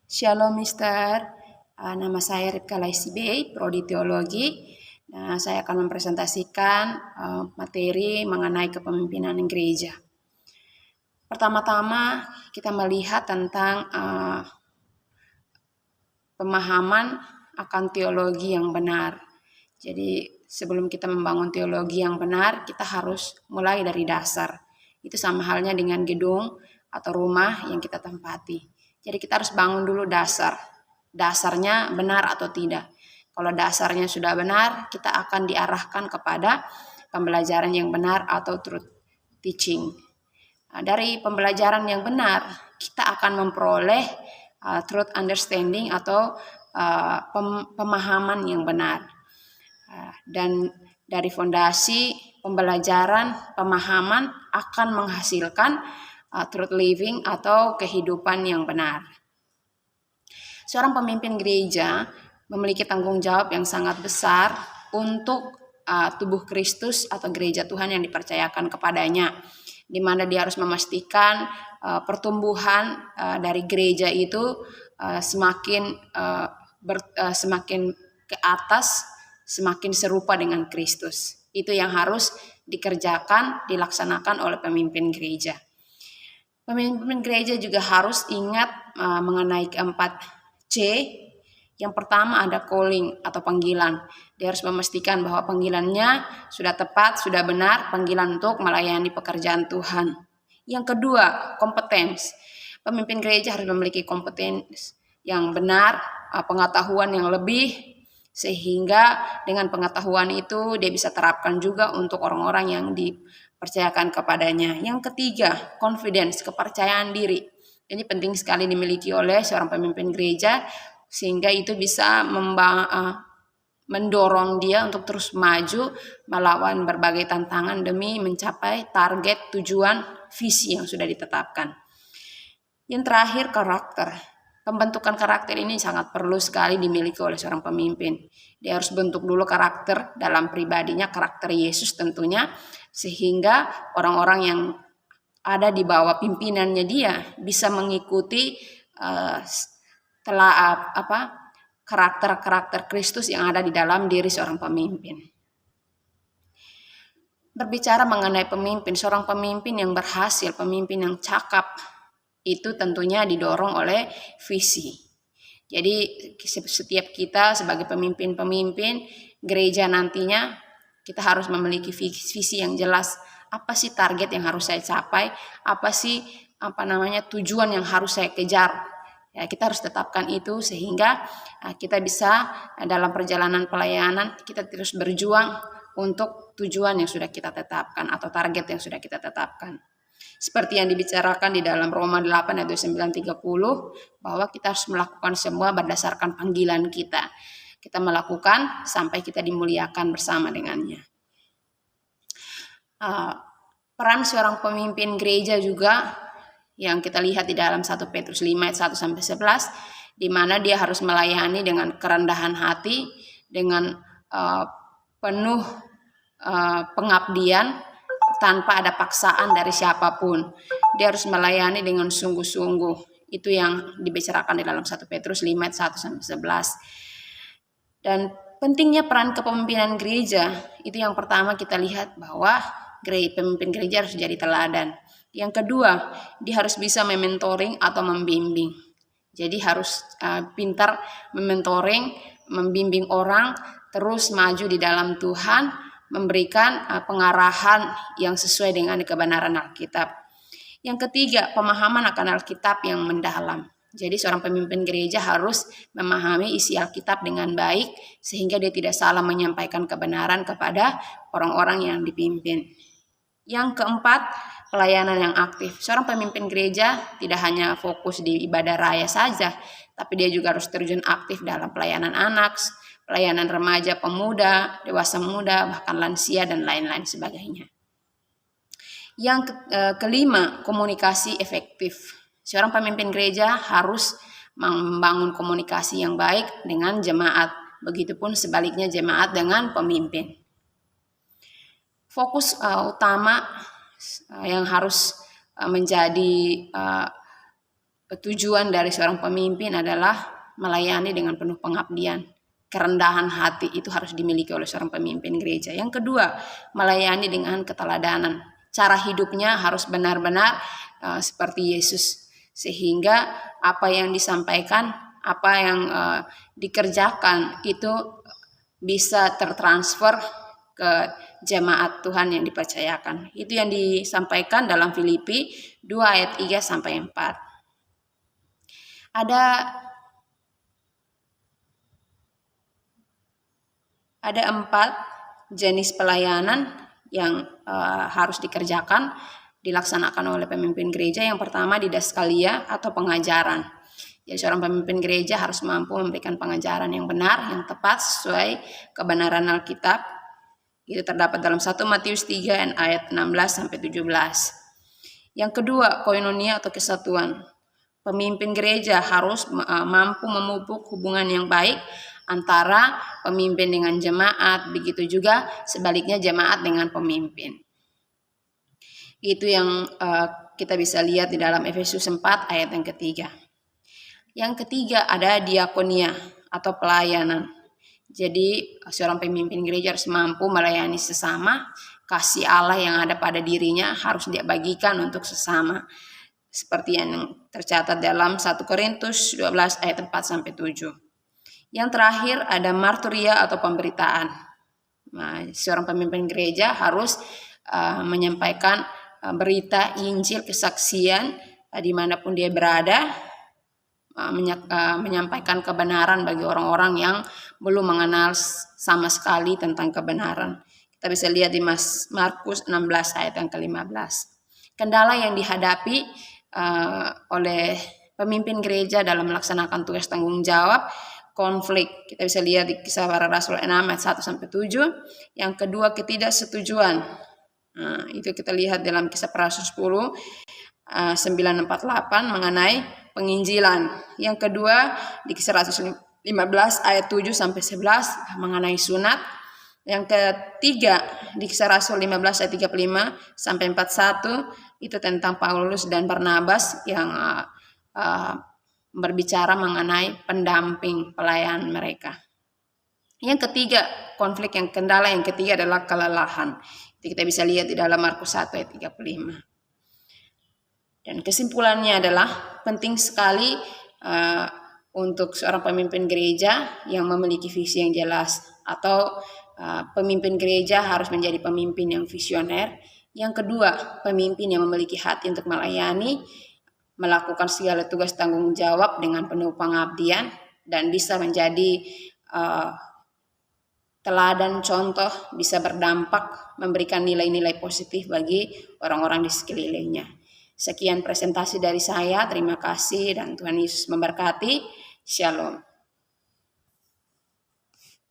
Shalom Mister, nama saya Ripka Laisibey, Prodi Teologi. Nah, saya akan mempresentasikan materi mengenai kepemimpinan gereja. Pertama-tama kita melihat tentang pemahaman akan teologi yang benar. Jadi sebelum kita membangun teologi yang benar, kita harus mulai dari dasar. Itu sama halnya dengan gedung atau rumah yang kita tempati. Jadi kita harus bangun dulu dasar. Dasarnya benar atau tidak. Kalau dasarnya sudah benar, kita akan diarahkan kepada pembelajaran yang benar atau truth teaching. Dari pembelajaran yang benar, kita akan memperoleh truth understanding atau pemahaman yang benar. Dan dari fondasi pembelajaran, pemahaman akan menghasilkan truth living atau kehidupan yang benar. Seorang pemimpin gereja memiliki tanggung jawab yang sangat besar untuk tubuh Kristus atau gereja Tuhan yang dipercayakan kepadanya, di mana dia harus memastikan pertumbuhan dari gereja itu semakin ke atas, semakin serupa dengan Kristus. Itu yang harus dikerjakan, dilaksanakan oleh pemimpin gereja. Pemimpin gereja juga harus ingat mengenai keempat C. Yang pertama ada calling atau panggilan. Dia harus memastikan bahwa panggilannya sudah tepat, sudah benar, panggilan untuk melayani pekerjaan Tuhan. Yang kedua, kompetens. Pemimpin gereja harus memiliki kompetens yang benar, pengetahuan yang lebih, sehingga dengan pengetahuan itu dia bisa terapkan juga untuk orang-orang yang dipercayakan kepadanya. Yang ketiga, confidence, kepercayaan diri. Ini penting sekali dimiliki oleh seorang pemimpin gereja, sehingga itu bisa mendorong dia untuk terus maju melawan berbagai tantangan demi mencapai target, tujuan, visi yang sudah ditetapkan. Yang terakhir, karakter. Pembentukan karakter ini sangat perlu sekali dimiliki oleh seorang pemimpin. Dia harus bentuk dulu karakter dalam pribadinya, karakter Yesus tentunya, sehingga orang-orang yang ada di bawah pimpinannya dia bisa mengikuti karakter Kristus yang ada di dalam diri seorang pemimpin. Berbicara mengenai pemimpin, seorang pemimpin yang berhasil, pemimpin yang cakap, itu tentunya didorong oleh visi. Jadi setiap kita sebagai pemimpin gereja nantinya, kita harus memiliki visi yang jelas. Apa sih target yang harus saya capai? Apa sih tujuan yang harus saya kejar? Ya, kita harus tetapkan itu sehingga kita bisa dalam perjalanan pelayanan kita terus berjuang untuk tujuan yang sudah kita tetapkan atau target yang sudah kita tetapkan. Seperti yang dibicarakan di dalam Roma 8 ayat 9-30, bahwa kita harus melakukan semua berdasarkan panggilan kita. Kita melakukan sampai kita dimuliakan bersama dengannya. Peran seorang pemimpin gereja juga yang kita lihat di dalam 1 Petrus 5 ayat 1-11, di mana dia harus melayani dengan kerendahan hati, dengan penuh pengabdian, tanpa ada paksaan dari siapapun. Dia harus melayani dengan sungguh-sungguh. Itu yang dibicarakan di dalam 1 Petrus 5 ayat 1-11. Dan pentingnya peran kepemimpinan gereja, itu yang pertama kita lihat bahwa pemimpin gereja harus jadi teladan. Yang kedua, dia harus bisa mementoring atau membimbing. Jadi harus pintar mementoring, membimbing orang terus maju di dalam Tuhan, memberikan pengarahan yang sesuai dengan kebenaran Alkitab. Yang ketiga, pemahaman akan Alkitab yang mendalam. Jadi seorang pemimpin gereja harus memahami isi Alkitab dengan baik sehingga dia tidak salah menyampaikan kebenaran kepada orang-orang yang dipimpin. Yang keempat, pelayanan yang aktif. Seorang pemimpin gereja tidak hanya fokus di ibadah raya saja, tapi dia juga harus terjun aktif dalam pelayanan anak, pelayanan remaja, pemuda, dewasa muda, bahkan lansia dan lain-lain sebagainya. Yang kelima, komunikasi efektif. Seorang pemimpin gereja harus membangun komunikasi yang baik dengan jemaat. Begitupun sebaliknya jemaat dengan pemimpin. Fokus utama yang harus menjadi tujuan dari seorang pemimpin adalah melayani dengan penuh pengabdian. Kerendahan hati itu harus dimiliki oleh seorang pemimpin gereja. Yang kedua, melayani dengan keteladanan. Cara hidupnya harus benar-benar seperti Yesus, sehingga apa yang disampaikan, apa yang dikerjakan itu bisa tertransfer ke jemaat Tuhan yang dipercayakan. Itu yang disampaikan dalam Filipi 2 ayat 3 sampai 4. Ada 4 jenis pelayanan yang harus dilaksanakan oleh pemimpin gereja. Yang pertama, didaskalia atau pengajaran. Jadi seorang pemimpin gereja harus mampu memberikan pengajaran yang benar, yang tepat sesuai kebenaran Alkitab. Itu terdapat dalam 1 Matius 3 ayat 16 sampai 17. Yang kedua, koinonia atau kesatuan. Pemimpin gereja harus mampu memupuk hubungan yang baik antara pemimpin dengan jemaat, begitu juga sebaliknya jemaat dengan pemimpin. Itu yang kita bisa lihat di dalam Efesus 4 ayat yang ketiga. Yang ketiga, ada diakonia atau pelayanan. Jadi seorang pemimpin gereja harus mampu melayani sesama. Kasih Allah yang ada pada dirinya harus dia bagikan untuk sesama. Seperti yang tercatat dalam 1 Korintus 12 ayat 4 sampai 7. Yang terakhir, ada marturia atau pemberitaan. Nah, seorang pemimpin gereja harus menyampaikan berita Injil, kesaksian dimanapun dia berada, menyampaikan kebenaran bagi orang-orang yang belum mengenal sama sekali tentang kebenaran. Kita bisa lihat di Markus 16 ayat yang ke-15. Kendala yang dihadapi oleh pemimpin gereja dalam melaksanakan tugas tanggung jawab, konflik. Kita bisa lihat di Kisah Para Rasul 6 ayat 1 sampai 7. Yang kedua, ketidaksetujuan. Itu kita lihat dalam Kisah Para Rasul 10 948 mengenai penginjilan. Yang kedua, di Kisah Rasul 15 ayat 7 sampai 11 mengenai sunat. Yang ketiga, di Kisah Rasul 15 ayat 35 sampai 41 itu tentang Paulus dan Barnabas yang berbicara mengenai pendamping pelayan mereka. Yang ketiga, kendala yang ketiga adalah kelelahan. Itu kita bisa lihat di dalam Markus 1 ayat 35. Dan kesimpulannya adalah penting sekali untuk seorang pemimpin gereja yang memiliki visi yang jelas, atau pemimpin gereja harus menjadi pemimpin yang visioner. Yang kedua, pemimpin yang memiliki hati untuk melayani, melakukan segala tugas tanggung jawab dengan penuh pengabdian, dan bisa menjadi teladan contoh, bisa berdampak, memberikan nilai-nilai positif bagi orang-orang di sekelilingnya. Sekian presentasi dari saya, terima kasih dan Tuhan Yesus memberkati. Shalom.